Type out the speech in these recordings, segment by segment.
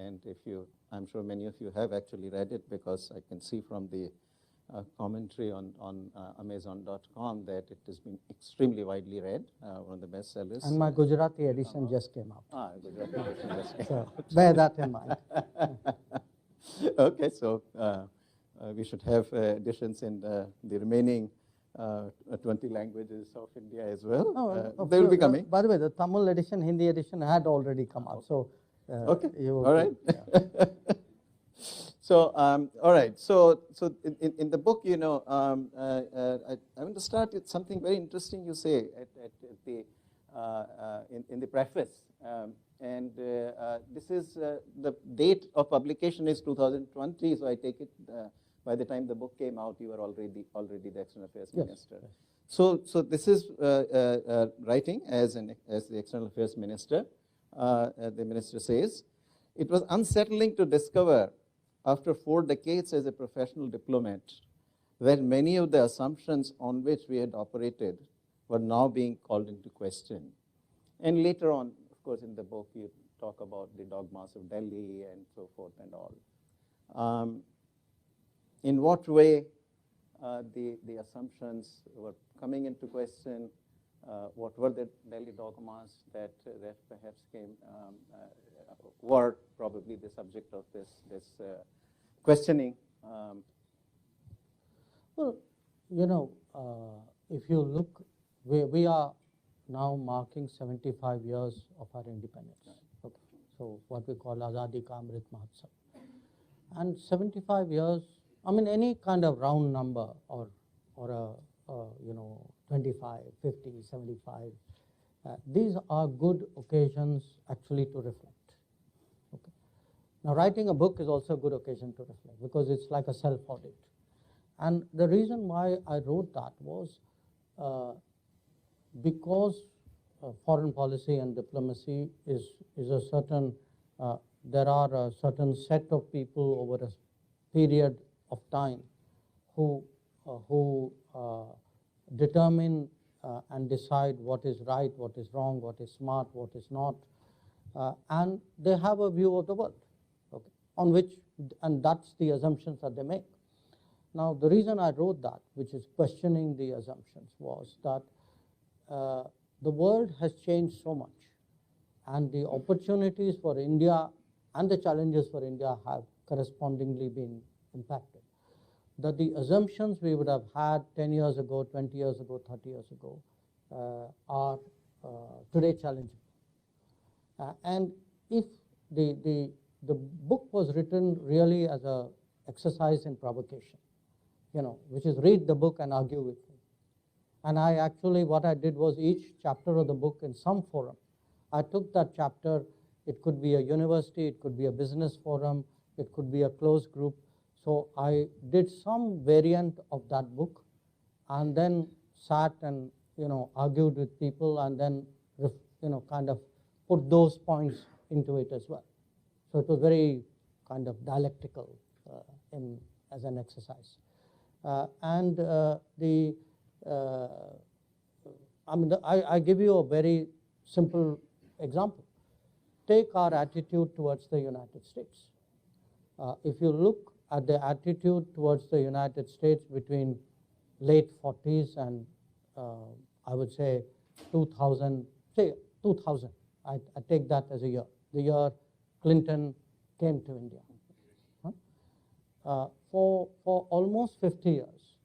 and I'm sure many of you have actually read it, because I can see from the commentary on Amazon.com that it has been extremely widely read, one of the bestsellers. And my Gujarati edition just came out. Gujarati edition just came so out. bear that in mind. Okay, so we should have editions in the remaining 20 languages of India as well. They will be coming. By the way, the Tamil edition, Hindi edition had already come out. So okay, all right. Yeah. So, all right. So in the book, I want to start with something very interesting you say in the preface. This is the date of publication is 2020. So I take it by the time the book came out, you were already the External Affairs Minister. So this is writing as the External Affairs Minister. The minister says, "It was unsettling to discover, after 4 decades as a professional diplomat, that many of the assumptions on which we had operated were now being called into question." And later on, of course, in the book, you talk about the dogmas of Delhi and so forth and all. In what way the assumptions were coming into question? What were the Delhi dogmas that perhaps were probably the subject of this questioning? Well, if you look, we are now marking 75 years of our independence. Okay. So what we call Azadi Ka Amrit Mahotsav. And 75 years, I mean, any kind of round number or 25, 50, 75, these are good occasions actually to reflect. Okay. Now, writing a book is also a good occasion to reflect, because it's like a self-audit. And the reason why I wrote that was because foreign policy and diplomacy is a certain, there are a certain set of people over a period of time who determine and decide what is right, what is wrong, what is smart, what is not, and they have a view of the world, okay, on which, and that's the assumptions that they make. Now, the reason I wrote that, which is questioning the assumptions, was that the world has changed so much, and the opportunities for India and the challenges for India have correspondingly been impacted. That the assumptions we would have had 10 years ago, 20 years ago, 30 years ago are today challenging. And if the book was written really as an exercise in provocation, which is read the book and argue with me. And I actually, what I did was each chapter of the book in some forum, I took that chapter, it could be a university, it could be a business forum, it could be a closed group. So I did some variant of that book and then sat and, argued with people and then, kind of put those points into it as well. So it was very kind of dialectical as an exercise. I give you a very simple example. Take our attitude towards the United States. If you look at the attitude towards the United States between late 40s and I would say 2000, I take that as a year, the year Clinton came to India. For almost 50 years,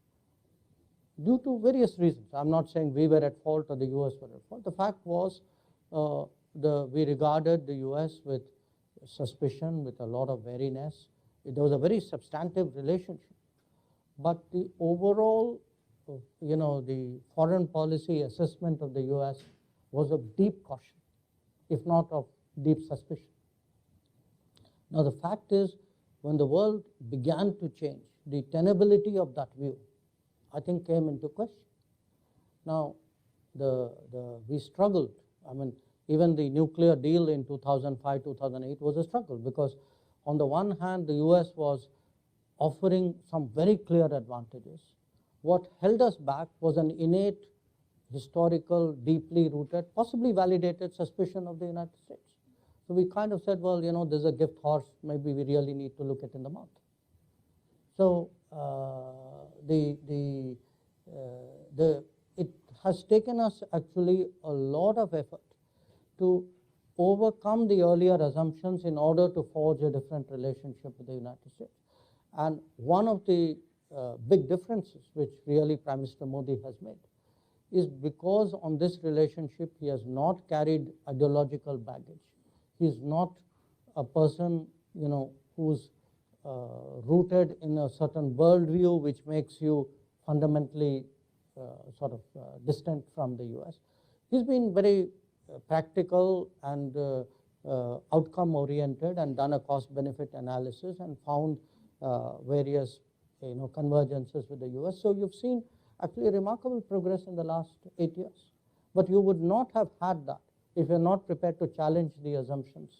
due to various reasons, I'm not saying we were at fault or the US were at fault, the fact was we regarded the US with suspicion, with a lot of wariness. There was a very substantive relationship. But the overall, the foreign policy assessment of the US was of deep caution, if not of deep suspicion. Now the fact is, when the world began to change, the tenability of that view, I think, came into question. Now, we struggled. I mean, even the nuclear deal in 2005, 2008 was a struggle, because on the one hand, the US was offering some very clear advantages. What held us back was an innate, historical, deeply rooted, possibly validated suspicion of the United States. So we kind of said, well, there's a gift horse, maybe we really need to look it in the mouth. So it has taken us actually a lot of effort to overcome the earlier assumptions in order to forge a different relationship with the United States. And one of the big differences which really Prime Minister Modi has made is because on this relationship he has not carried ideological baggage. He is not a person, who's rooted in a certain worldview which makes you fundamentally distant from the US. He's been very practical and outcome oriented and done a cost benefit analysis and found various convergences with the US. So you've seen actually remarkable progress in the last 8 years. But you would not have had that if you're not prepared to challenge the assumptions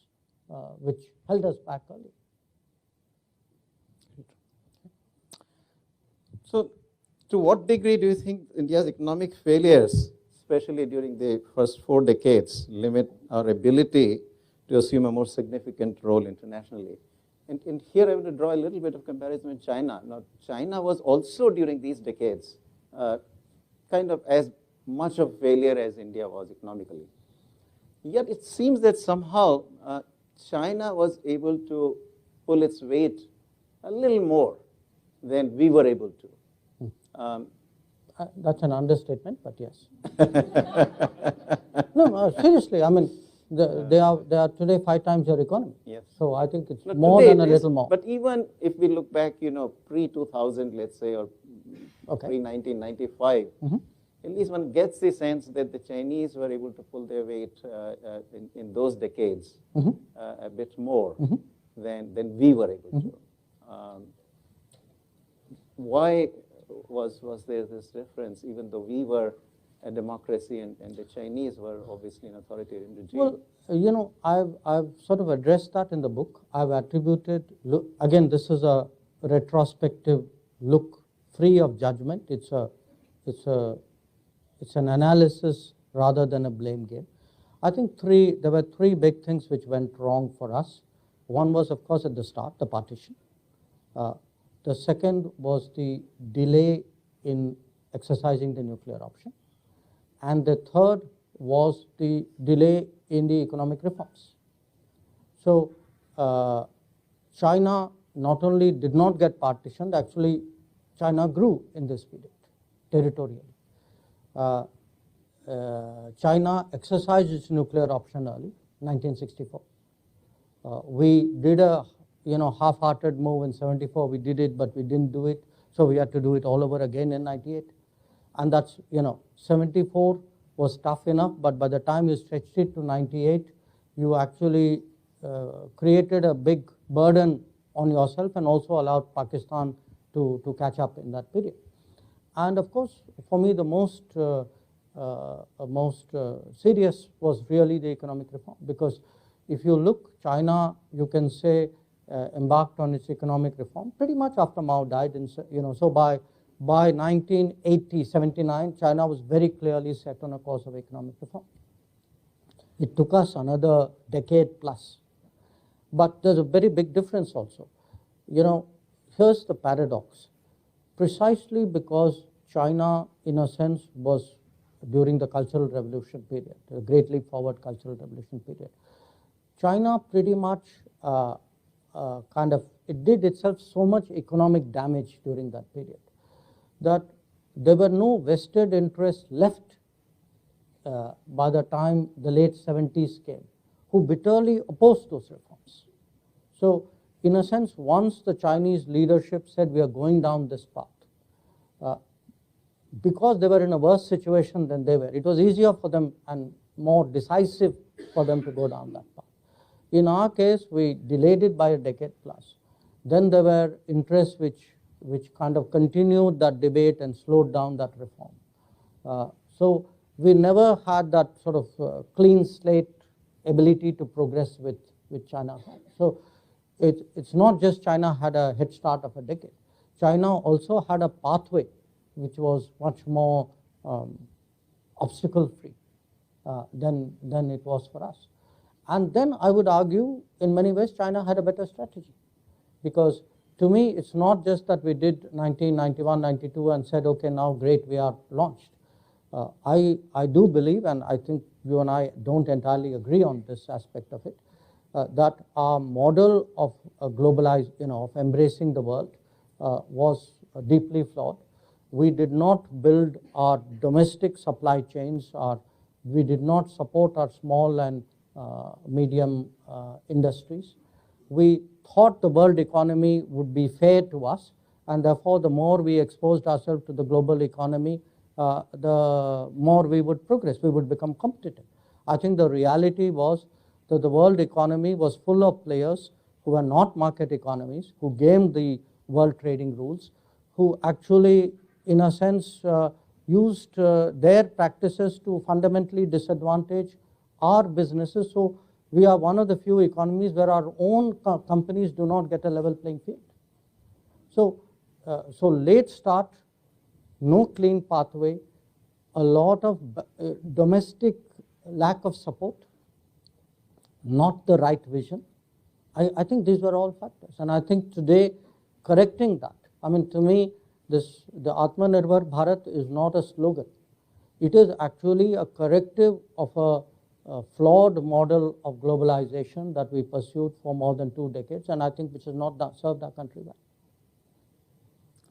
which held us back earlier. So to what degree do you think India's economic failures, especially during the first 4 decades, limit our ability to assume a more significant role internationally? And here I want to draw a little bit of comparison with China. Now, China was also during these decades kind of as much of failure as India was economically. Yet it seems that somehow China was able to pull its weight a little more than we were able to. That's an understatement, but yes. No, seriously, I mean, they are today 5 times your economy. Yes. So I think it's more than a little more. But even if we look back, pre-2000, let's say, or pre-1995, at least one gets the sense that the Chinese were able to pull their weight in those decades a bit more than we were able to. Why was there this difference, even though we were a democracy and the Chinese were obviously an authoritarian regime? Well, I've sort of addressed that in the book. I've attributed, again, this is a retrospective look free of judgment. It's an analysis rather than a blame game. I think there were 3 big things which went wrong for us. One was, of course, at the start, the partition. The second was the delay in exercising the nuclear option. And the third was the delay in the economic reforms. So China not only did not get partitioned, actually China grew in this period territorially. China exercised its nuclear option early, 1964. We did a half-hearted move in 74. We did it, but we didn't do it. So we had to do it all over again in 98. And that's, 74 was tough enough, but by the time you stretched it to 98, you actually created a big burden on yourself and also allowed Pakistan to catch up in that period. And of course, for me, the most serious was really the economic reform, because if you look, China, you can say, embarked on its economic reform pretty much after Mao died. So by 1980, 79, China was very clearly set on a course of economic reform. It took us another decade plus. But there's a very big difference also. Here's the paradox. Precisely because China, in a sense, was during the Cultural Revolution period, the Great Leap Forward Cultural Revolution period, China pretty much it did itself so much economic damage during that period that there were no vested interests left by the time the late 70s came, who bitterly opposed those reforms. So in a sense, once the Chinese leadership said we are going down this path, because they were in a worse situation than they were, it was easier for them and more decisive for them to go down that path. In our case, we delayed it by a decade plus. Then there were interests which kind of continued that debate and slowed down that reform. So we never had that sort of clean slate ability to progress with China. So it's not just China had a head start of a decade. China also had a pathway which was much more obstacle-free than it was for us. And then I would argue, in many ways, China had a better strategy. Because to me, it's not just that we did 1991, 92 and said, okay, now great, we are launched. I do believe, and I think you and I don't entirely agree on this aspect of it, that our model of globalized, of embracing the world was deeply flawed. We did not build our domestic supply chains, we did not support our small and medium industries. We thought the world economy would be fair to us, and therefore the more we exposed ourselves to the global economy, the more we would progress, we would become competitive. I think the reality was that the world economy was full of players who were not market economies, who gamed the world trading rules, who actually, in a sense, used their practices to fundamentally disadvantage our businesses. So we are one of the few economies where our own companies do not get a level playing field. So late start, no clean pathway, a lot of domestic lack of support, not the right vision. I think these were all factors. And I think today, correcting that, I mean, to me, the Atmanirbhar Bharat is not a slogan. It is actually a corrective of a flawed model of globalization that we pursued for more than 2 decades, and I think which has not served our country well.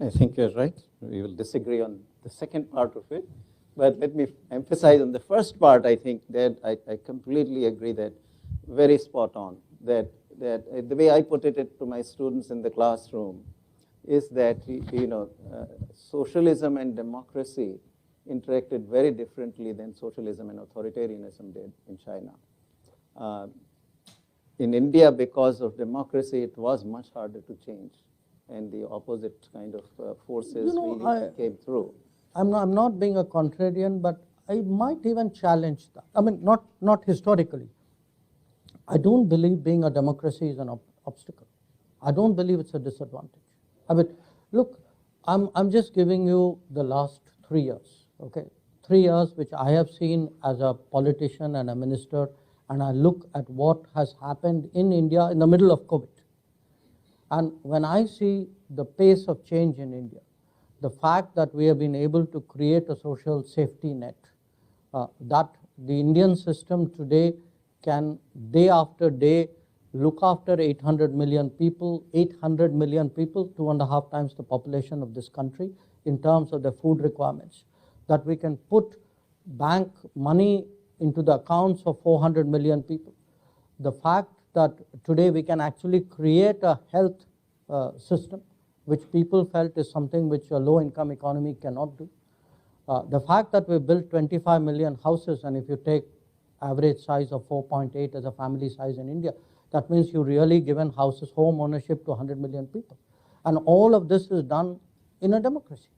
I think you're right. We will disagree on the second part of it. But let me emphasize on the first part. I think that I completely agree that very spot on. That the way I put it to my students in the classroom is that, socialism and democracy interacted very differently than socialism and authoritarianism did in China. In India, because of democracy, it was much harder to change, and the opposite kind of forces really came through. I'm not being a contrarian, but I might even challenge that. I mean, not historically. I don't believe being a democracy is an obstacle. I don't believe it's a disadvantage. I mean, look, I'm just giving you the last 3 years, okay? 3 years which I have seen as a politician and a minister, and I look at what has happened in India in the middle of COVID. And when I see the pace of change in India, the fact that we have been able to create a social safety net, that the Indian system today can day after day look after 800 million people, 2.5 times the population of this country in terms of their food requirements, that we can put bank money into the accounts of 400 million people. The fact that today we can actually create a health system which people felt is something which a low-income economy cannot do. The fact that we built 25 million houses, and if you take average size of 4.8 as a family size in India, that means you really given houses, home ownership to 100 million people. And all of this is done in a democracy.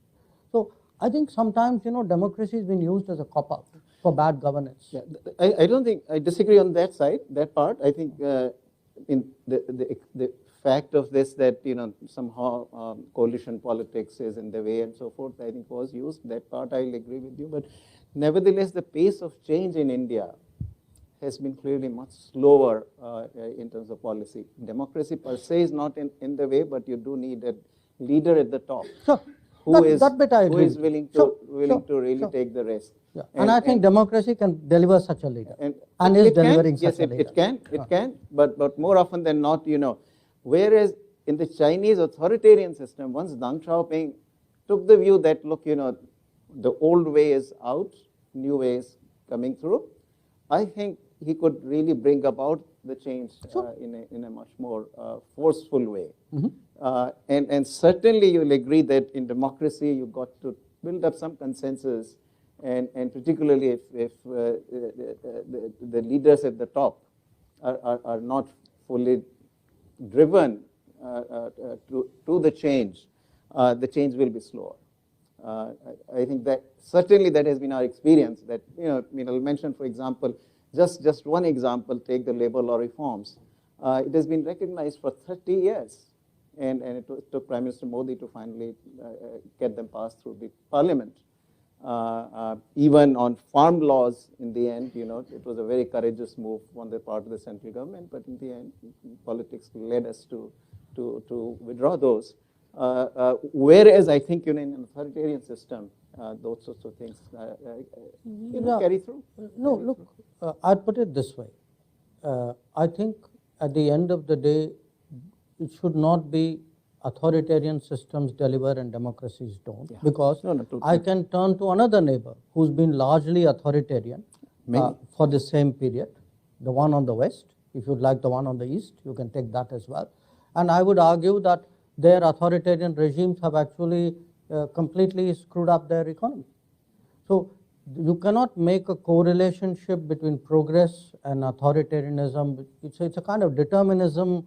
So I think sometimes, democracy has been used as a cop-out for bad governance. Yeah, I don't think, I disagree on that side, that part. I think in the fact of this that, somehow coalition politics is in the way and so forth, I think was used. That part I'll agree with you. But nevertheless, the pace of change in India has been clearly much slower in terms of policy. Democracy per se is not in the way, but you do need a leader at the top who is willing to really take the risk. Yeah. And I think democracy can deliver such a leader, and is delivering such a leader. Yes, it can, but more often than not, whereas in the Chinese authoritarian system, once Deng Xiaoping took the view that, look, the old way is out, new ways coming through, I think he could really bring about the change in a much more forceful way. And certainly you'll agree that in democracy you've got to build up some consensus, and particularly if the leaders at the top are not fully driven to the change will be slower. I think that certainly that has been our experience. That I'll mention, for example, just one example. Take the labor law reforms. It has been recognized for 30 years, and it took Prime Minister Modi to finally get them passed through the Parliament. Even on farm laws, in the end, it was a very courageous move on the part of the central government, but in the end, politics led us to withdraw those. Whereas I think in an authoritarian system, those sorts of things carry through. No, look, I'd put it this way. I think at the end of the day, it should not be authoritarian systems deliver and democracies don't. Yeah. Because I can turn to another neighbor who's been largely authoritarian for the same period, the one on the west. If you'd like the one on the east, you can take that as well. And I would argue that their authoritarian regimes have actually completely screwed up their economy. So you cannot make a correlationship between progress and authoritarianism. It's a kind of determinism,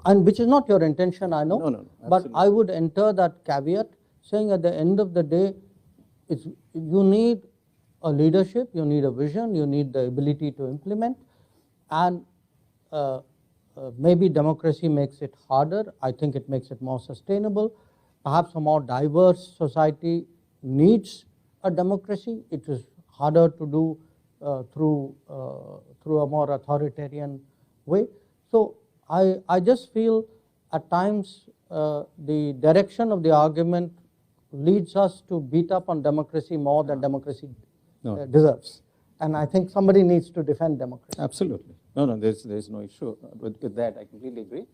and which is not your intention, I know. No, but I would enter that caveat, saying at the end of the day, you need a leadership, you need a vision, you need the ability to implement, and maybe democracy makes it harder. I think it makes it more sustainable. Perhaps a more diverse society needs a democracy. It is harder to do through a more authoritarian way. So I just feel at times the direction of the argument leads us to beat up on democracy more than democracy deserves. And I think somebody needs to defend democracy. Absolutely. No, there's no issue with that. I completely agree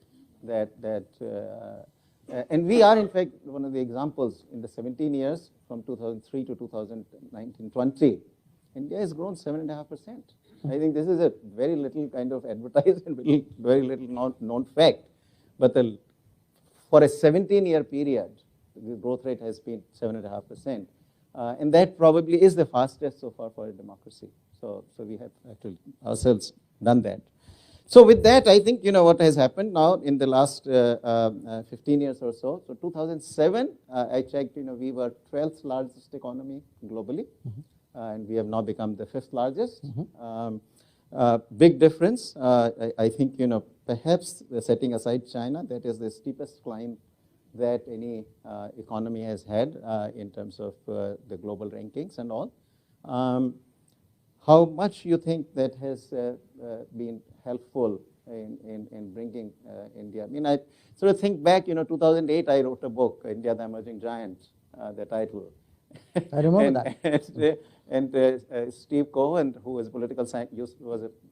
and we are, in fact, one of the examples in the 17 years from 2003 to 2019-20, India has grown 7.5%. I think this is a very little kind of advertised and very little known fact. But for a 17-year period, the growth rate has been 7.5%. And that probably is the fastest so far for a democracy. So we have actually ourselves done that. So with that, I think, what has happened now in the last 15 years or so. So 2007, I checked, we were 12th largest economy globally. And we have now become the 5th largest. Big difference. I think, perhaps setting aside China, that is the steepest climb that any economy has had in terms of the global rankings and all. How much you think that has been helpful in bringing India? I mean, I sort of think back, 2008, I wrote a book, India, the Emerging Giant, the title. I remember that. And Steve Cohen, who was political scientist,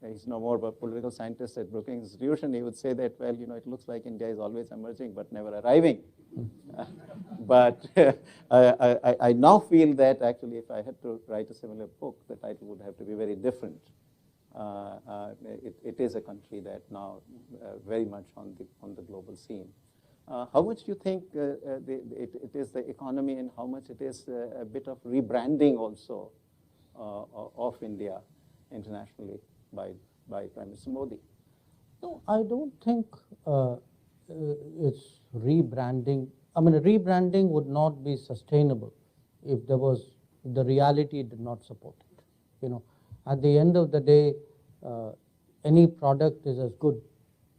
he's no more of a political scientist at Brookings Institution, he would say that, well, it looks like India is always emerging but never arriving. But I now feel that actually if I had to write a similar book, the title would have to be very different. It is a country that now very much on the global scene. How much do you think it is the economy, and how much it is a bit of rebranding also of India internationally by Prime Minister Modi? No, I don't think it's rebranding. I mean, rebranding would not be sustainable if the reality did not support it. At the end of the day, any product is as good.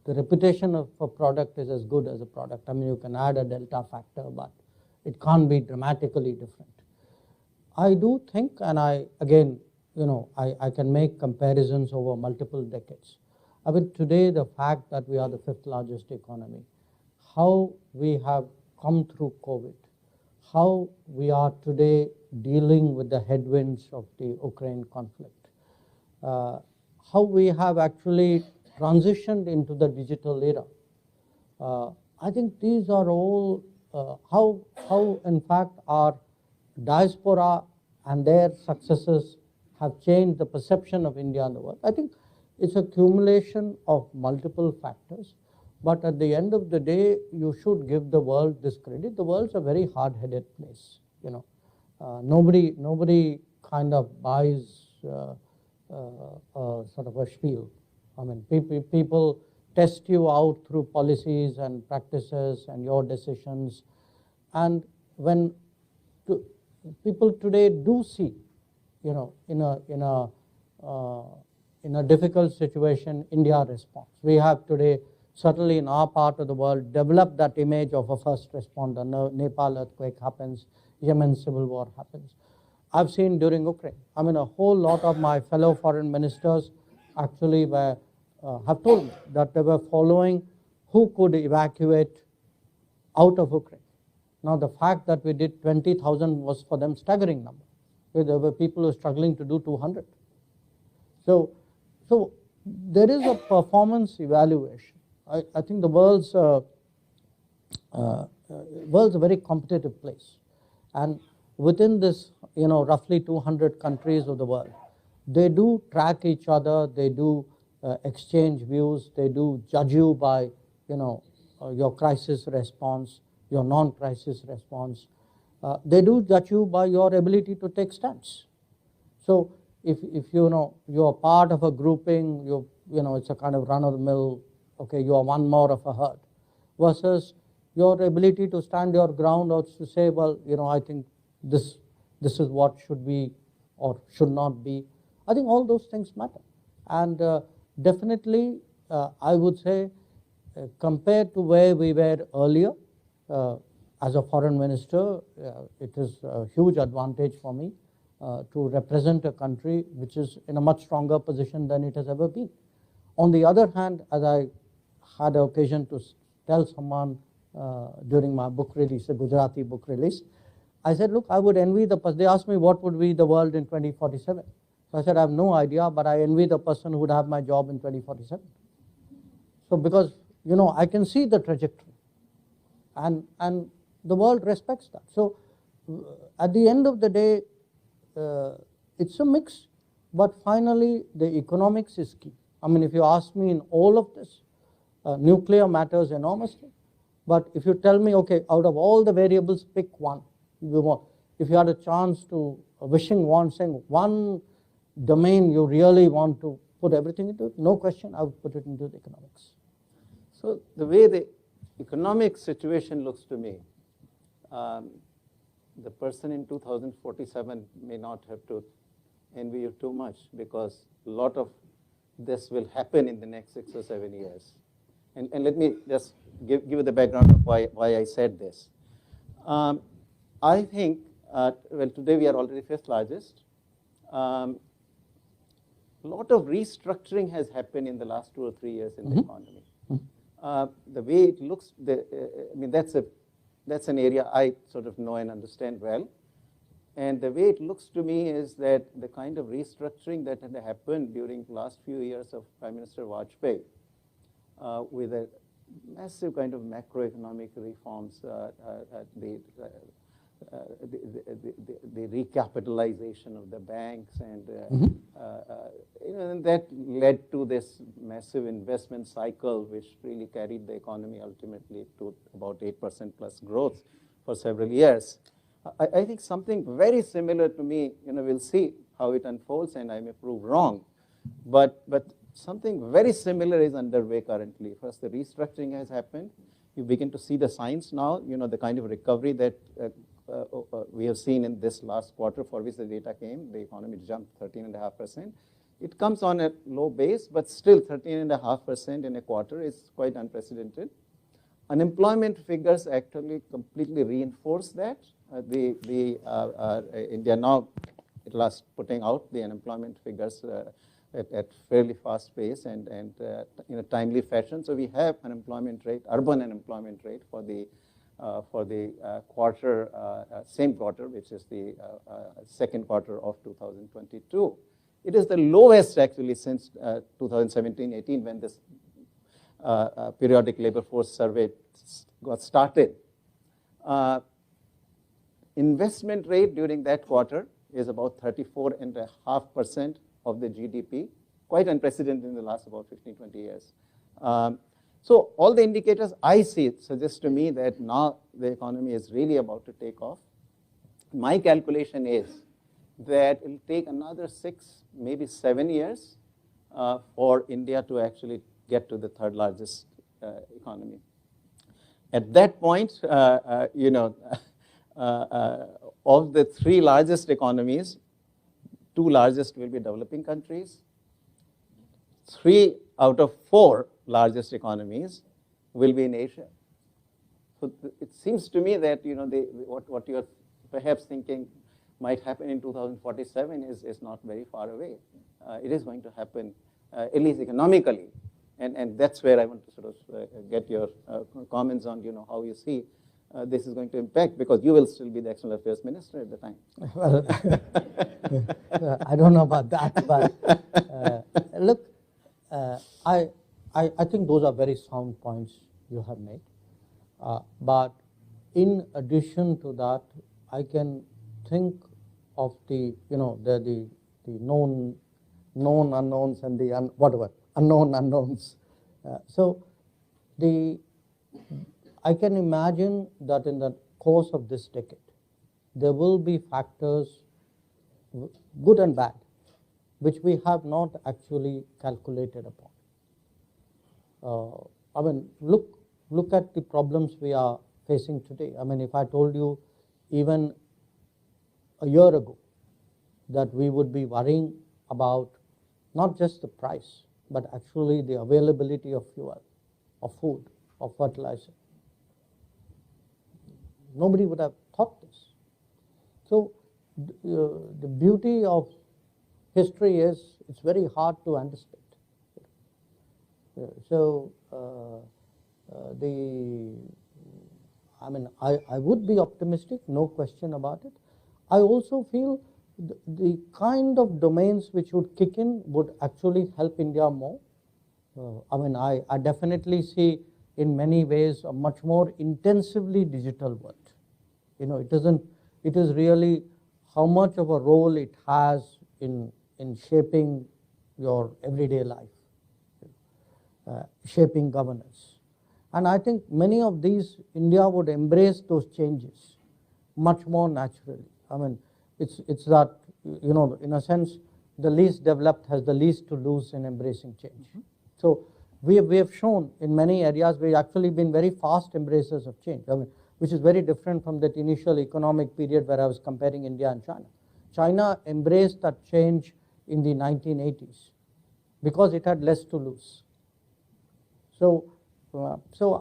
The reputation of a product is as good as a product. I mean, you can add a delta factor, but it can't be dramatically different. I do think, and I can make comparisons over multiple decades. I mean, today, the fact that we are the 5th largest economy, how we have come through COVID, how we are today dealing with the headwinds of the Ukraine conflict, how we have actually transitioned into the digital era. I think these are all how in fact our diaspora and their successes have changed the perception of India in the world. I think it's a accumulation of multiple factors, but at the end of the day, you should give the world this credit. The world's a very hard-headed place. Nobody kind of buys sort of a spiel. I mean, people test you out through policies and practices and your decisions. And when people today do see, in a difficult situation, India responds. We have today, certainly in our part of the world, developed that image of a first responder. Nepal earthquake happens, Yemen civil war happens. I've seen during Ukraine. I mean, a whole lot of my fellow foreign ministers actually have told me that they were following who could evacuate out of Ukraine. Now, the fact that we did 20,000 was for them staggering number. There were people who were struggling to do 200. So there is a performance evaluation. I think the world's a very competitive place, and within this, roughly 200 countries of the world, they do track each other. They do exchange views. They do judge you by, your crisis response, your non-crisis response. They do judge you by your ability to take stands. So if you're part of a grouping, it's a kind of run-of-the-mill, okay, you are one more of a herd, versus your ability to stand your ground or to say, well, I think this is what should be or should not be. I think all those things matter. And definitely, I would say, compared to where we were earlier, as a foreign minister, it is a huge advantage for me to represent a country which is in a much stronger position than it has ever been. On the other hand, as I had the occasion to tell someone during my book release, a Gujarati book release, I said, look, I would envy the person. They asked me what would be the world in 2047. So I said, I have no idea, but I envy the person who would have my job in 2047. So because, I can see the trajectory, and the world respects that. So at the end of the day, it's a mix, but finally the economics is key. I mean, if you ask me in all of this, nuclear matters enormously. But if you tell me, okay, out of all the variables, pick one. If you had a chance to, saying one domain you really want to put everything into, no question, I would put it into the economics. So the way the economic situation looks to me, the person in 2047 may not have to envy you too much, because a lot of this will happen in the next 6 or 7 years. And let me just give you the background of why I said this. I think, well, today we are already 5th largest. A lot of restructuring has happened in the last 2 or 3 years in the economy. The way it looks, that's an area I sort of know and understand well. And the way it looks to me is that the kind of restructuring that had happened during the last few years of Prime Minister Vajpayee, with a massive kind of macroeconomic reforms, the recapitalization of the banks, and and that led to this massive investment cycle, which really carried the economy ultimately to about 8% plus growth for several years. I think something very similar to me, we'll see how it unfolds, and I may prove wrong, but something very similar is underway currently. First, the restructuring has happened. You begin to see the signs now, the kind of recovery that we have seen in this last quarter, for which the data came. The economy jumped 13.5%. It comes on a low base, but still 13.5% in a quarter is quite unprecedented. Unemployment figures actually completely reinforce that. India now at last putting out the unemployment figures at fairly fast pace and in a timely fashion. So we have unemployment rate, urban unemployment rate for the quarter, same quarter, which is the second quarter of 2022. It is the lowest actually since 2017-18, when this periodic labor force survey got started. Investment rate during that quarter is about 34.5% of the GDP, quite unprecedented in the last about 15, 20 years. So all the indicators I see suggest to me that now the economy is really about to take off. My calculation is that it will take another 6, maybe 7 years for India to actually get to the 3rd largest economy. At that point, of the 3 largest economies, 2 largest will be developing countries. 3 out of 4 largest economies will be in Asia. So it seems to me that what you are perhaps thinking, might happen in 2047 is not very far away. It is going to happen, at least economically. And that's where I want to sort of get your comments on, how you see this is going to impact, because you will still be the External Affairs Minister at the time. Well, I don't know about that, but look, I think those are very sound points you have made. But in addition to that, I can think of the known unknowns and the unknown unknowns. So I can imagine that in the course of this decade, there will be factors, good and bad, which we have not actually calculated upon. I mean, look at the problems we are facing today. I mean, if I told you even a year ago that we would be worrying about not just the price, but actually the availability of fuel, of food, of fertilizer, nobody would have thought this. So the beauty of history is it's very hard to anticipate. So I would be optimistic, no question about it. I also feel the kind of domains which would kick in would actually help India more. I definitely see in many ways a much more intensively digital world. It is really how much of a role it has in shaping your everyday life, shaping governance. And I think many of these, India would embrace those changes much more naturally. I mean, it's that, in a sense, the least developed has the least to lose in embracing change. So we have shown in many areas we've actually been very fast embracers of change, which is very different from that initial economic period where I was comparing India and China. China embraced that change in the 1980s because it had less to lose. So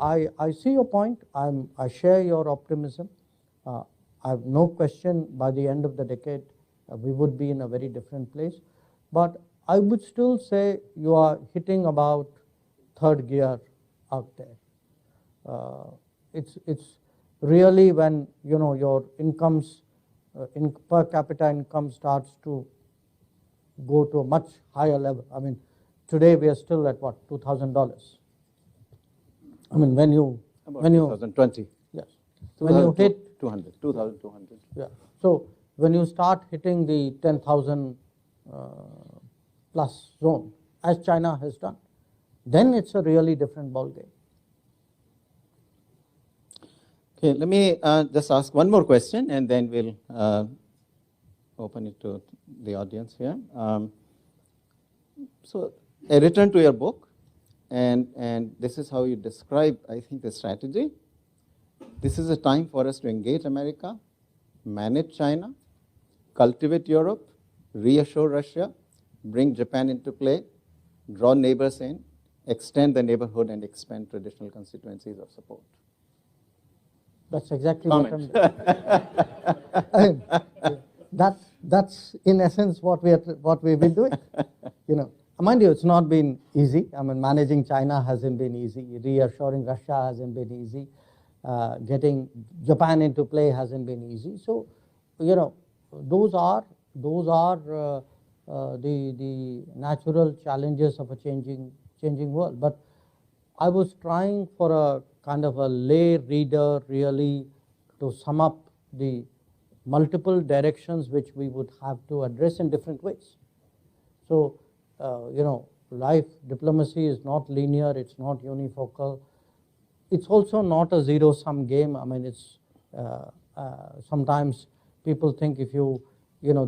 I see your point. I share your optimism. I have no question by the end of the decade we would be in a very different place. But I would still say you are hitting about third gear out there. It's really when your incomes, per capita income starts to go to a much higher level. I mean, today we are still at what, $2,000. I mean, when you 2020. Yes. When you hit 2,200. Yeah. So when you start hitting the 10,000 plus zone, as China has done, then it's a really different ballgame. Okay, let me just ask one more question, and then we'll open it to the audience here. So a return to your book, and this is how you describe, I think, the strategy. This is a time for us to engage America, manage China, cultivate Europe, reassure Russia, bring Japan into play, draw neighbors in, extend the neighborhood, and expand traditional constituencies of support. That's exactly what I'm doing. That's in essence what we've been doing. Mind you, it's not been easy. I mean, managing China hasn't been easy. Reassuring Russia hasn't been easy. Getting Japan into play hasn't been easy. So, those are the natural challenges of a changing world. But I was trying for a kind of a lay reader really to sum up the multiple directions which we would have to address in different ways. So, life diplomacy is not linear, it's not unifocal. It's also not a zero-sum game. I mean, it's sometimes people think if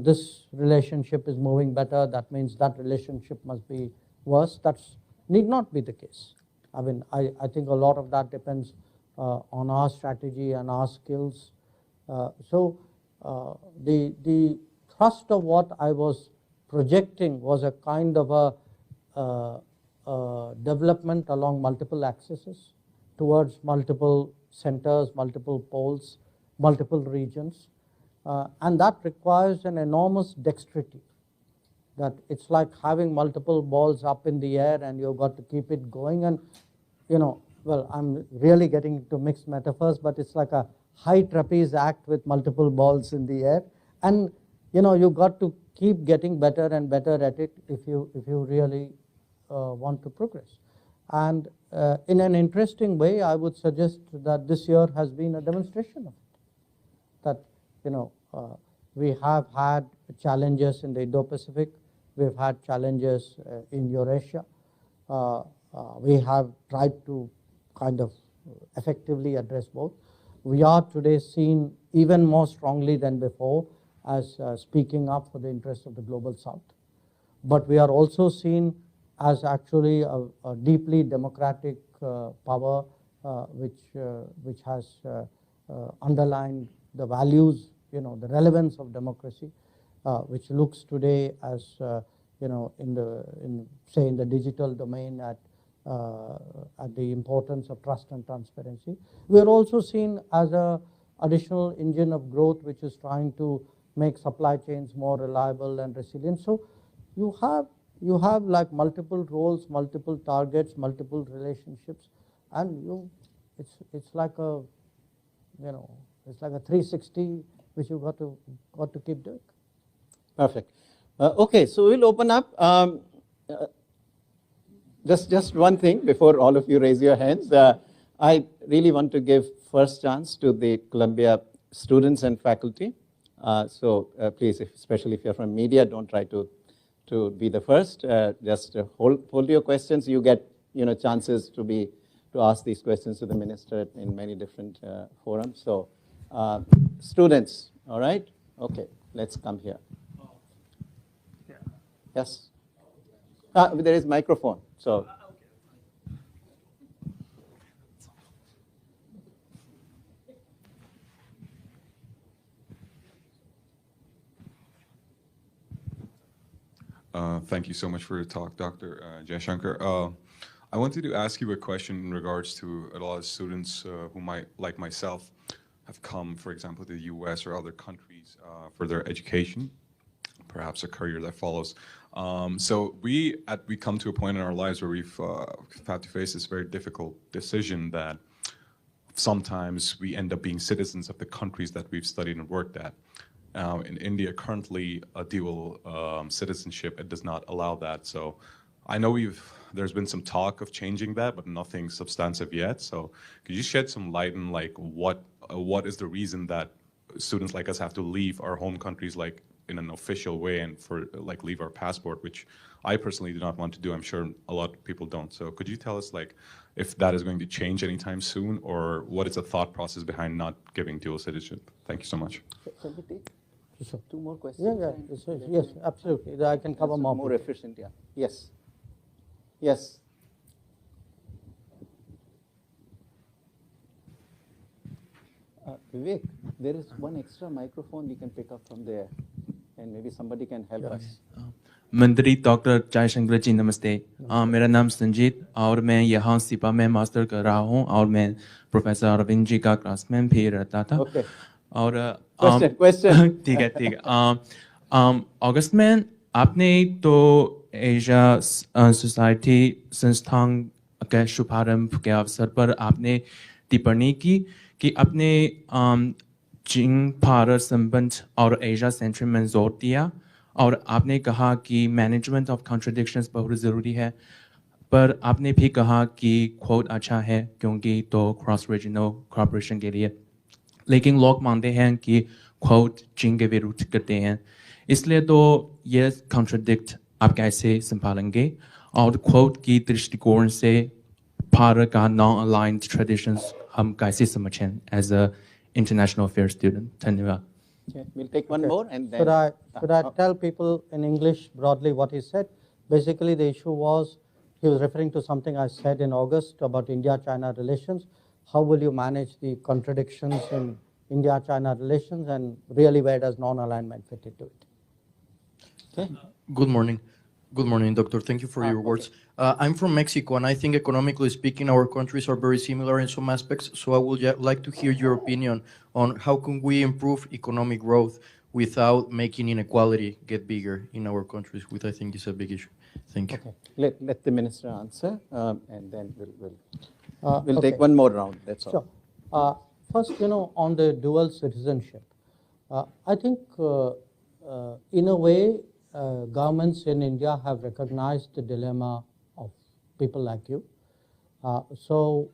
this relationship is moving better, that means that relationship must be worse. That need not be the case. I mean, I think a lot of that depends on our strategy and our skills. So the thrust of what I was projecting was a kind of a development along multiple axes towards multiple centers, multiple poles, multiple regions. And that requires an enormous dexterity. That it's like having multiple balls up in the air and you've got to keep it going. And, well, I'm really getting into mixed metaphors, but it's like a high trapeze act with multiple balls in the air. And, you've got to keep getting better and better at it if you really want to progress. And in an interesting way, I would suggest that this year has been a demonstration of it. That, we have had challenges in the Indo-Pacific. We've had challenges in Eurasia. We have tried to kind of effectively address both. We are today seen even more strongly than before as speaking up for the interests of the global South. But we are also seen as actually a deeply democratic power which has underlined the values, the relevance of democracy, which looks today as in the digital domain at the importance of trust and transparency. We are also seen as a additional engine of growth which is trying to make supply chains more reliable and resilient. So you have like multiple roles, multiple targets, multiple relationships, and it's like a it's like a 360 which you got to keep doing. Perfect. Okay, so we'll open up. Just one thing before all of you raise your hands. I really want to give first chance to the Columbia students and faculty. So please, especially if you're from media, don't try to be the first. Just hold your questions. You get chances to ask these questions to the minister in many different forums. So students, all right? Okay, let's come here. Yes. There is microphone. So. Thank you so much for your talk, Dr. Jaishankar. I wanted to ask you a question in regards to a lot of students who might, like myself, have come, for example, to the US or other countries for their education, perhaps a career that follows. So we come to a point in our lives where we've had to face this very difficult decision that sometimes we end up being citizens of the countries that we've studied and worked at. In India, currently, a dual citizenship, it does not allow that. So I know there's been some talk of changing that, but nothing substantive yet. So could you shed some light on like what is the reason that students like us have to leave our home countries like in an official way and for like leave our passport, which I personally do not want to do. I'm sure a lot of people don't. So could you tell us like if that is going to change anytime soon, or what is the thought process behind not giving dual citizenship? Thank you so much. Shall we take two more questions? Yes, absolutely. I can cover more. More efficient, yeah. Yes. Yes. Vivek, there is one extra microphone we can pick up from there, and maybe somebody can help us. मंत्री doctor Jaishankar जी नमस्ते। मेरा नाम संजीत और मैं यहाँ सिपा में master कर रहा हूँ और मैं प्रोफेसर अरविंद जी का क्लासमेट भी रहता था। और क्वेश्चन ठीक है। अगस्त में आपने तो एशिया सोसाइटी संस्थान के शुभारंभ के अवसर पर आपने टिप्पणी की कि अपने चीन भारत संबंध और एशिया सेंट्रिक में जोर दिया और आपने कहा कि मैनेजमेंट ऑफ कॉन्ट्रडिक्शंस बहुत ज़रूरी है, पर आपने भी कहा कि क्वोट अच्छा है क्योंकि तो क्रॉस रीजनल कोऑपरेशन के लिए, लेकिन लोग मानते हैं कि क्वोट चीन के विरुद्ध करते हैं, इसलिए तो ये कॉन्ट्रडिक्ट आप कैसे संभालेंगे और क्वोट की दृष्टिकोण से भारत का नॉन अलाइंड ट्रेडिशंस हम कैसे समझें as a international affair student? धन्यवाद। Okay, we'll take one more and then. Should I tell people in English broadly what he said? Basically, the issue was he was referring to something I said in August about India-China relations. How will you manage the contradictions in India-China relations, and really where does non-alignment fit into it? Okay. Good morning. Good morning, Doctor. Thank you for your words. I'm from Mexico, and I think economically speaking, our countries are very similar in some aspects. So I would like to hear your opinion on how can we improve economic growth without making inequality get bigger in our countries, which I think is a big issue. Thank you. Okay. Let the minister answer, and then we'll okay. take one more round. That's all. Sure. First, on the dual citizenship, I think in a way, governments in India have recognized the dilemma of people like you. So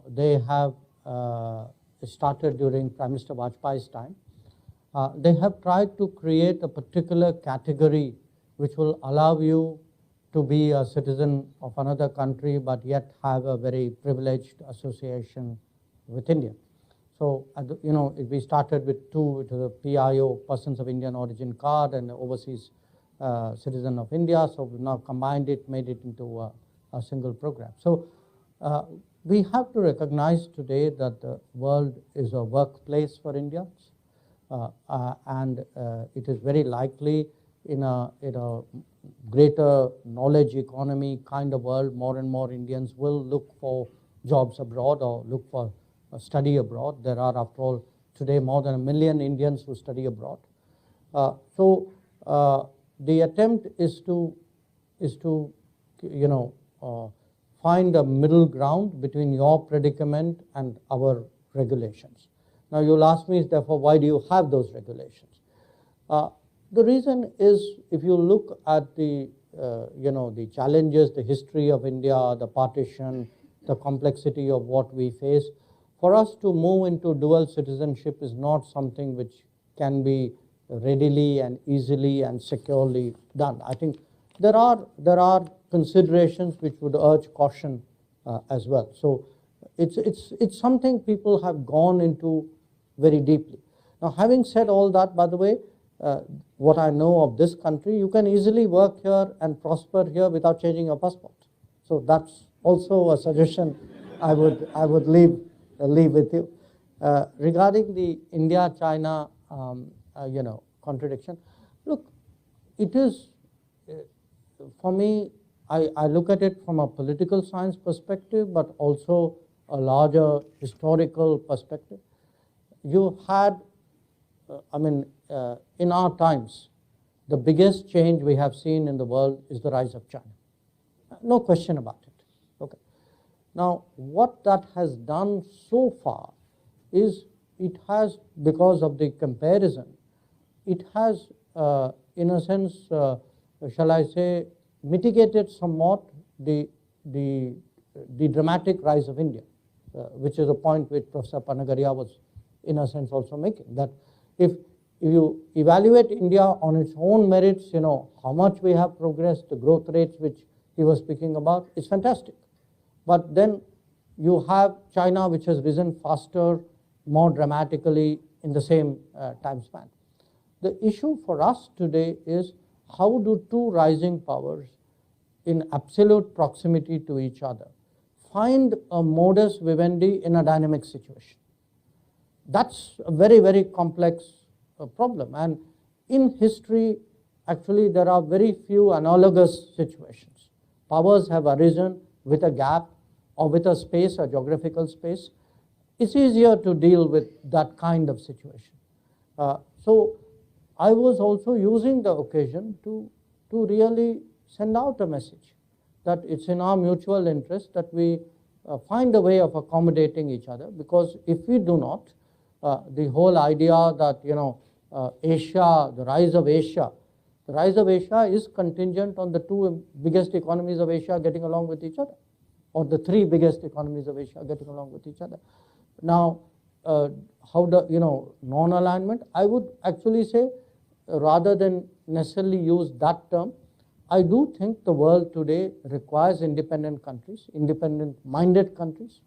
they have started during Prime Minister Vajpayee's time. They have tried to create a particular category which will allow you to be a citizen of another country but yet have a very privileged association with India. So, we started with two, it was a PIO, Persons of Indian Origin card, and Overseas Citizen of India. So we've now combined it, made it into a single program. So we have to recognize today that the world is a workplace for Indians, and it is very likely in a greater knowledge economy kind of world, more and more Indians will look for jobs abroad or look for study abroad. There are, after all, today more than 1 million Indians who study abroad. So the attempt is to find a middle ground between your predicament and our regulations. Now you'll ask me, therefore, why do you have those regulations? The reason is, if you look at the challenges, the history of India, the partition, the complexity of what we face, for us to move into dual citizenship is not something which can be readily and easily and securely done. I think there are considerations which would urge caution as well. So it's something people have gone into very deeply. Now, having said all that, by the way, what I know of this country, you can easily work here and prosper here without changing your passport. So that's also a suggestion I would leave with you. Regarding the India-China contradiction, look, it is, for me, I look at it from a political science perspective, but also a larger historical perspective. You had, in our times, the biggest change we have seen in the world is the rise of China. No question about it. Okay. Now, what that has done so far is it has, because of the comparison, it has, in a sense, shall I say, mitigated somewhat the dramatic rise of India, which is a point which Professor Panagaria was, in a sense, also making. That if you evaluate India on its own merits, how much we have progressed, the growth rates which he was speaking about, is fantastic. But then you have China, which has risen faster, more dramatically in the same time span. The issue for us today is, how do two rising powers in absolute proximity to each other find a modus vivendi in a dynamic situation? That's a very, very complex problem. And in history, actually, there are very few analogous situations. Powers have arisen with a gap or with a space, a geographical space. It's easier to deal with that kind of situation. So I was also using the occasion to really send out a message that it's in our mutual interest that we find a way of accommodating each other, because if we do not, the whole idea that, Asia, the rise of Asia is contingent on the two biggest economies of Asia getting along with each other, or the three biggest economies of Asia getting along with each other. Now, how the, non-alignment, I would actually say, rather than necessarily use that term, I do think the world today requires independent countries, independent-minded countries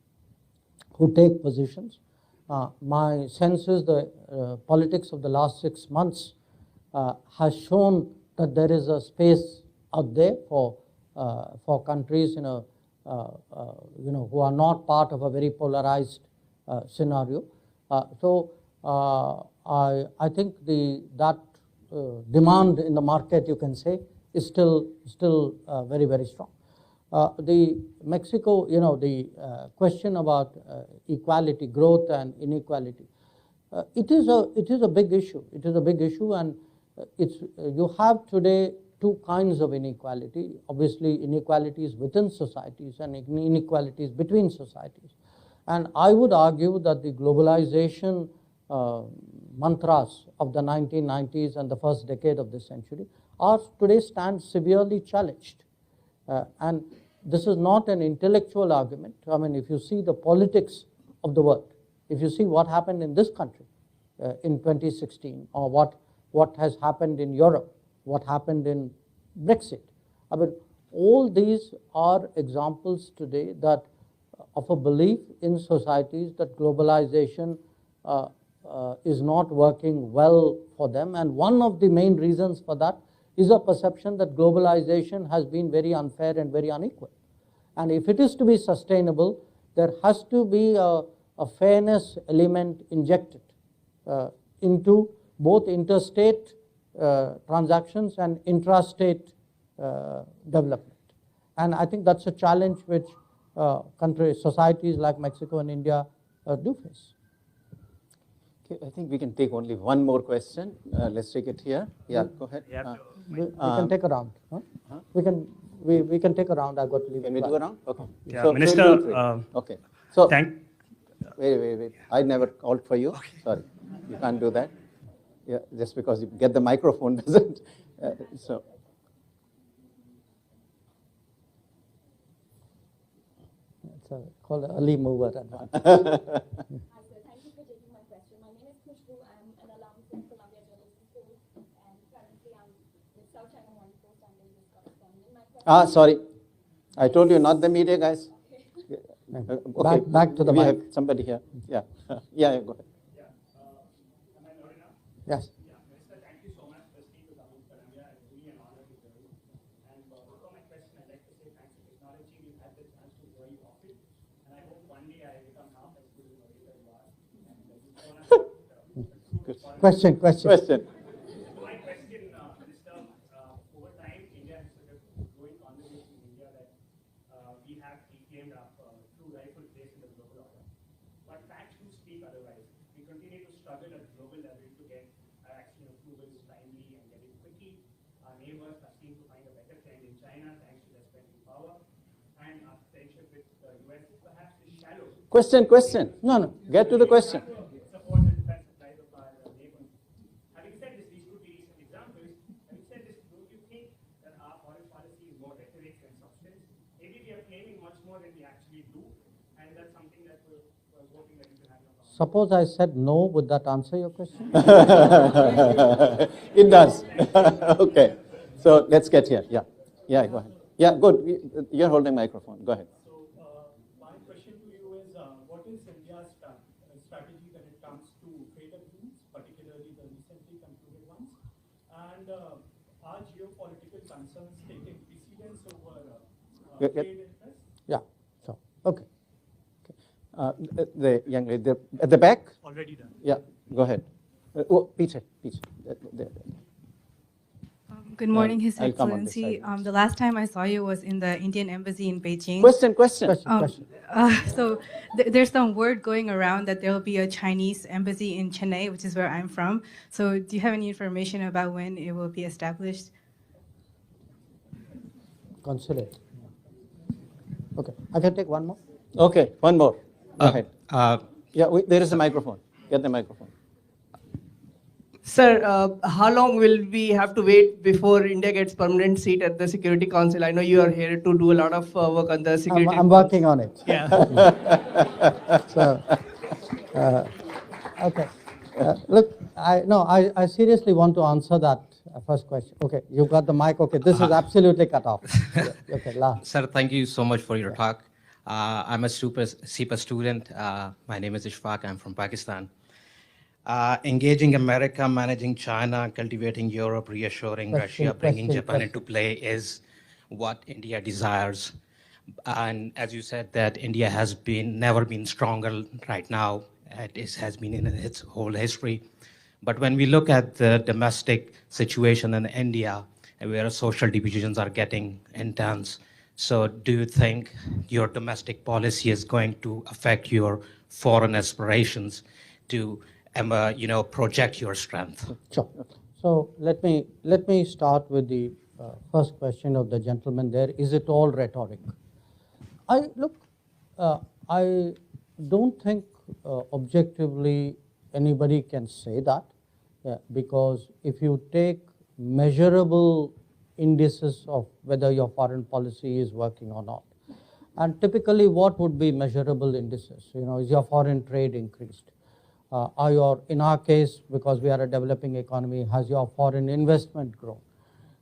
who take positions. My sense is the politics of the last 6 months has shown that there is a space out there for countries, who are not part of a very polarized scenario. So I think that demand in the market, you can say, is still very, very strong. The Mexico, the question about equality, growth and inequality, it is a big issue. It is a big issue, and you have today two kinds of inequality. Obviously, inequalities within societies and inequalities between societies. And I would argue that the globalization mantras of the 1990s and the first decade of this century are today stand severely challenged. And this is not an intellectual argument. I mean, if you see the politics of the world, if you see what happened in this country in 2016, or what has happened in Europe, what happened in Brexit, I mean, all these are examples today that of a belief in societies that globalization is not working well for them. And one of the main reasons for that is a perception that globalization has been very unfair and very unequal. And if it is to be sustainable, there has to be a fairness element injected into both interstate transactions and intrastate development. And I think that's a challenge which societies like Mexico and India do face. Okay, I think we can take only one more question. Let's take it here. Yeah, go ahead. We can take a round. Huh? We can take a round. I've got to leave. Can we do a round? Okay. Yeah, so, Minister. Okay. So Thank. wait. I never called for you. Okay. Sorry, you can't do that. Yeah, just because you get the microphone doesn't. So. It's called early mover advantage. Hi, sir. Thank you for taking my question. My name is Khushbu. I'm an alum from Columbia Journalism School, and currently I'm with South China Morning Post. I'm the news correspondent. My question Sorry. I told you not the media guys. Okay. Back to the we mic. have somebody here. Yeah. Yeah, go ahead. Am I loud enough? Yes. Yeah, Minister, thank you so much for speaking to Columbia. It's really an honor to hear you. And before my question, I'd like to say thanks for technology. We've had the chance to hear you often. And I hope one day I become half as good as the way that you are. And Question. my question, Minister, over time, India has sort of growing conversation in India that we have reclaimed our true rightful place in the global order. But facts do speak otherwise. We continue to struggle at global level to get our action approvals timely and get it quickly. Our neighbors are seem to find a better trend in China thanks to their spending power. And our friendship with the US perhaps is shallow. Question. No. Get to the question. Support the defense supplies of our neighbors. Having said this, these could be recent examples. Having said this, don't you think that our foreign policy is more rhetoric than substance? Maybe we are claiming much more than we actually do, and that's something that we're hoping that you can have no problem. Suppose I said no, would that answer your question? It does. Okay. So let's get here. Yeah, go ahead. Yeah, good. You're holding microphone. Go ahead. So, my question to you is, what is India's strategy when it comes to trade agreements, particularly the recently concluded ones? And are geopolitical concerns taking precedence over trade interests? Yeah. So, okay. The young lady at the back. Already done. Yeah, go ahead. Peach. Good morning, His I'll come on this Excellency. side. The last time I saw you was in the Indian Embassy in Beijing. Question. So there's some word going around that there will be a Chinese embassy in Chennai, which is where I'm from. So do you have any information about when it will be established? Consulate. Okay. I can take one more. Okay, one more. Go ahead. There is a microphone. Get the microphone. Sir, how long will we have to wait before India gets permanent seat at the Security Council? I know you are here to do a lot of work on the security. I'm working on it. Yeah. So, okay. Look, I seriously want to answer that first question. Okay, you got the mic. Okay, this is absolutely cut off. Okay, last. Sir, thank you so much for your talk. I'm a SIPA student. My name is Ishfaq. I'm from Pakistan. Engaging America, managing China, cultivating Europe, reassuring Russia, bringing Japan into play is what India desires. And as you said, that India has never been stronger right now. It has been in its whole history. But when we look at the domestic situation in India, where social divisions are getting intense. So do you think your domestic policy is going to affect your foreign aspirations to project your strength? Sure. So let me start with the first question of the gentleman there. Is it all rhetoric? I don't think objectively anybody can say that, because if you take measurable indices of whether your foreign policy is working or not, and typically what would be measurable indices? Is your foreign trade increased? In our case, because we are a developing economy, has your foreign investment grown?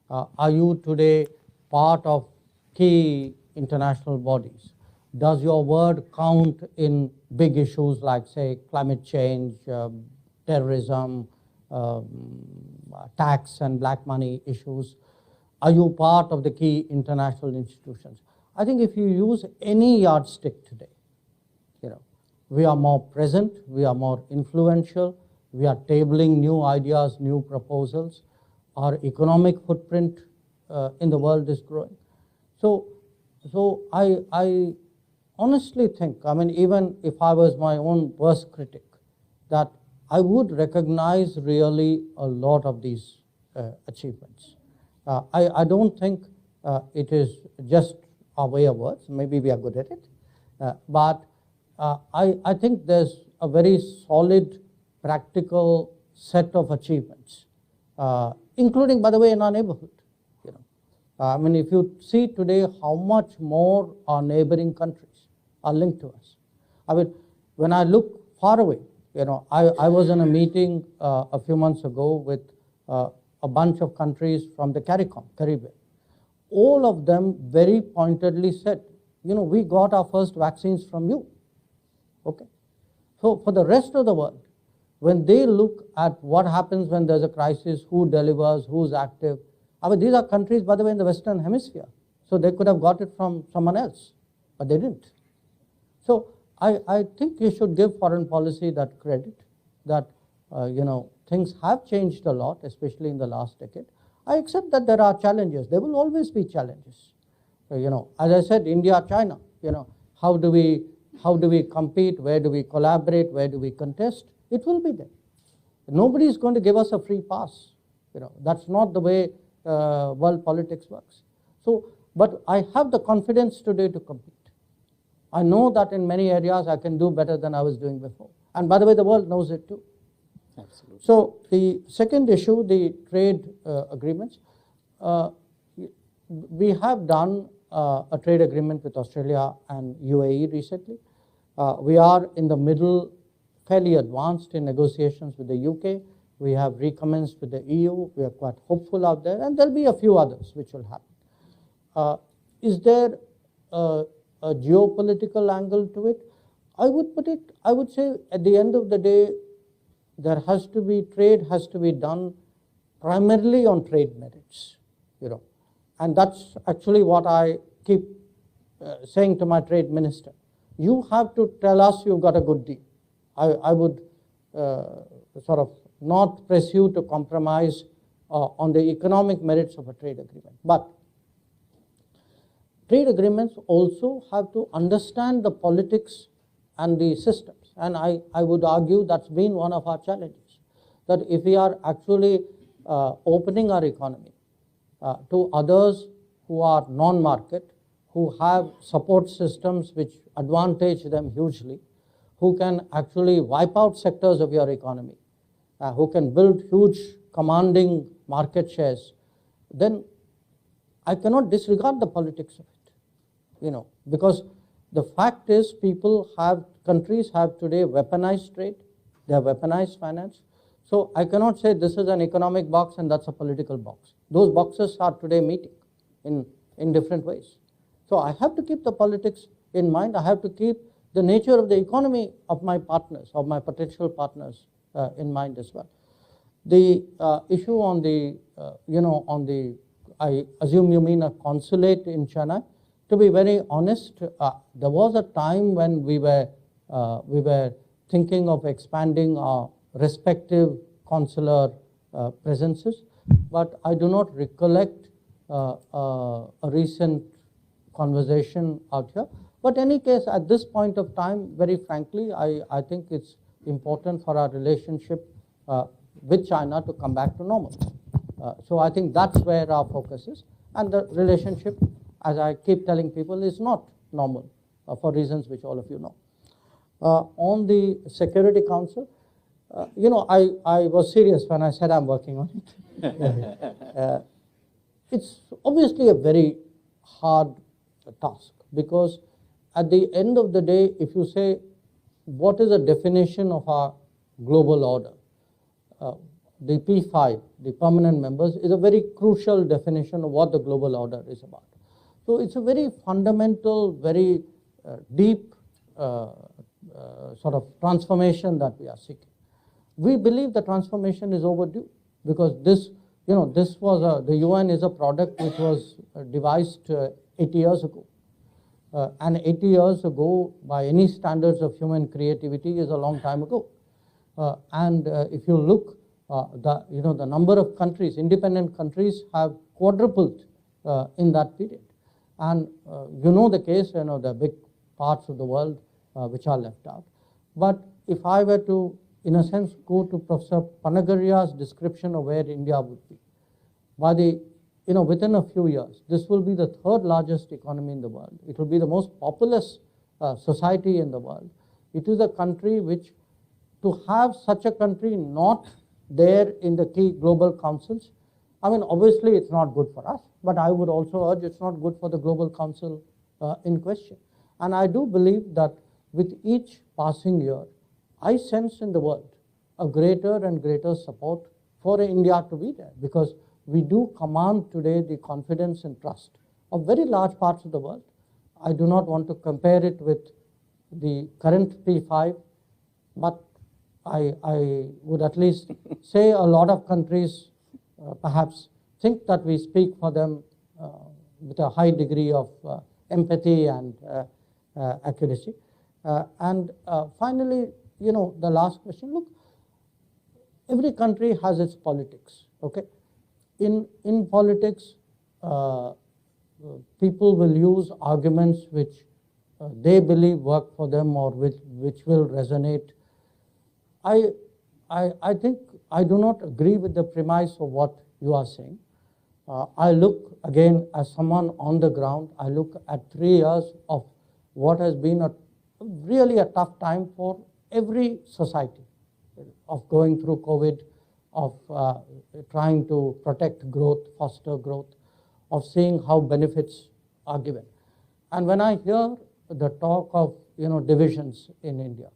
Are you today part of key international bodies? Does your word count in big issues like, say, climate change, terrorism, tax and black money issues? Are you part of the key international institutions? I think if you use any yardstick today, we are more present, we are more influential, we are tabling new ideas, new proposals. Our economic footprint in the world is growing. So I honestly think, even if I was my own worst critic, that I would recognize really a lot of these achievements. I don't think it is just our way of words. Maybe we are good at it, but I think there's a very solid, practical set of achievements, including, by the way, in our neighborhood. If you see today how much more our neighboring countries are linked to us. When I look far away, I was in a meeting a few months ago with a bunch of countries from the Caribbean. All of them very pointedly said, we got our first vaccines from you. Okay. So for the rest of the world, when they look at what happens when there's a crisis, who delivers, who's active, these are countries, by the way, in the Western Hemisphere. So they could have got it from someone else, but they didn't. So I think you should give foreign policy that credit, that things have changed a lot, especially in the last decade. I accept that there are challenges. There will always be challenges. As I said, India, China, how do we compete? Where do we collaborate? Where do we contest? It will be there. Nobody is going to give us a free pass. That's not the way world politics works. But I have the confidence today to compete. I know that in many areas I can do better than I was doing before. And by the way, the world knows it too. Absolutely. So the second issue, the trade agreements, we have done a trade agreement with Australia and UAE recently. We are in the middle, fairly advanced in negotiations with the UK. We have recommenced with the EU. We are quite hopeful out there, and there'll be a few others which will happen. Is there a geopolitical angle to it? I would say at the end of the day, trade has to be done primarily on trade merits, and that's actually what I keep saying to my trade minister. You have to tell us you've got a good deal. I would sort of not press you to compromise on the economic merits of a trade agreement. But trade agreements also have to understand the politics and the systems. And I would argue that's been one of our challenges, that if we are actually opening our economy to others who are non-market, who have support systems which advantage them hugely, who can actually wipe out sectors of your economy, who can build huge commanding market shares, then I cannot disregard the politics of it, because the fact is countries have today weaponized trade, they have weaponized finance. So I cannot say this is an economic box and that's a political box. Those boxes are today meeting in different ways. So I have to keep the politics in mind. I have to keep the nature of the economy of my partners, of my potential partners in mind as well. The issue on the, I assume you mean a consulate in Chennai. To be very honest, there was a time when we were thinking of expanding our respective consular presences, but I do not recollect a recent conversation out here. But in any case, at this point of time, very frankly, I think it's important for our relationship with China to come back to normal. So I think that's where our focus is. And the relationship, as I keep telling people, is not normal for reasons which all of you know. On the Security Council, I was serious when I said I'm working on it. It's obviously a very hard task, because at the end of the day, if you say, what is the definition of our global order? The P5, the permanent members, is a very crucial definition of what the global order is about. So it's a very fundamental, very deep sort of transformation that we are seeking. We believe the transformation is overdue, because this was the UN is a product which was devised 80 years ago. And 80 years ago, by any standards of human creativity, is a long time ago. And if you look, the number of countries, independent countries, have quadrupled in that period. And the case, there are big parts of the world which are left out. But if I were to, in a sense, go to Professor Panagaria's description of where India would be, by the within a few years, this will be the third largest economy in the world. It will be the most populous society in the world. It is a country which, to have such a country not there in the key global councils, I mean, obviously it's not good for us, but I would also urge it's not good for the global council in question. And I do believe that with each passing year, I sense in the world a greater and greater support for India to be there, because we do command today the confidence and trust of very large parts of the world. I do not want to compare it with the current P5, but I would at least say a lot of countries perhaps think that we speak for them with a high degree of empathy and accuracy. And finally, the last question, look, every country has its politics, okay? In politics, people will use arguments which they believe work for them or which will resonate. I think I do not agree with the premise of what you are saying. I look, again, as someone on the ground, I look at 3 years of what has been really a tough time for every society, of going through COVID, of trying to protect growth, foster growth, of seeing how benefits are given. And when I hear the talk of divisions in India,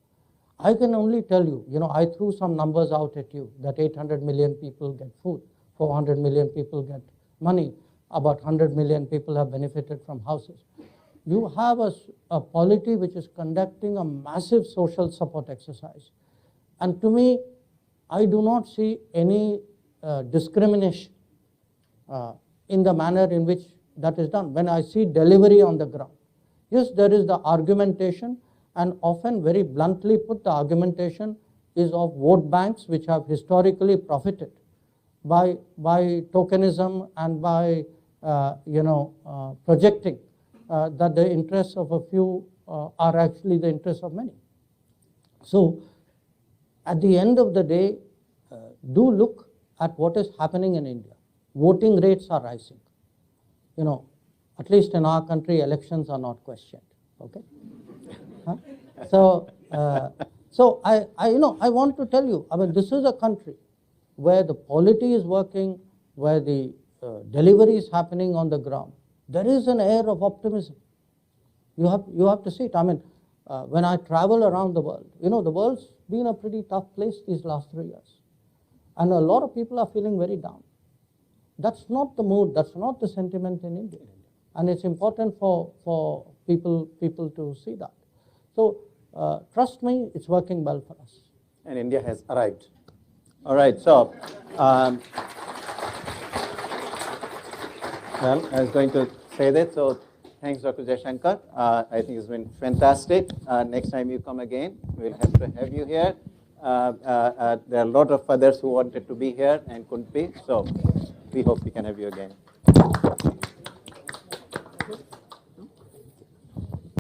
I can only tell you, I threw some numbers out at you, that 800 million people get food, 400 million people get money, about 100 million people have benefited from houses. You have a polity which is conducting a massive social support exercise. And to me, I do not see any discrimination in the manner in which that is done. When I see delivery on the ground, yes, there is the argumentation, and often, very bluntly put, the argumentation is of vote banks which have historically profited by tokenism and by projecting that the interests of a few are actually the interests of many. So at the end of the day, do look at what is happening in India. Voting rates are rising. At least in our country, elections are not questioned. Okay. Huh? So I want to tell you, I mean, this is a country where the polity is working, where the delivery is happening on the ground. There is an air of optimism. You have to see it. I mean, when I travel around the world, the world's been a pretty tough place these last 3 years. And a lot of people are feeling very down. That's not the mood, that's not the sentiment in India. And it's important for people to see that. So trust me, it's working well for us. And India has arrived. All right, so well, I was going to say that. So thanks, Dr. Jaishankar. I think it's been fantastic. Next time you come again, we'll have to have you here. There are a lot of others who wanted to be here and couldn't be. So we hope we can have you again.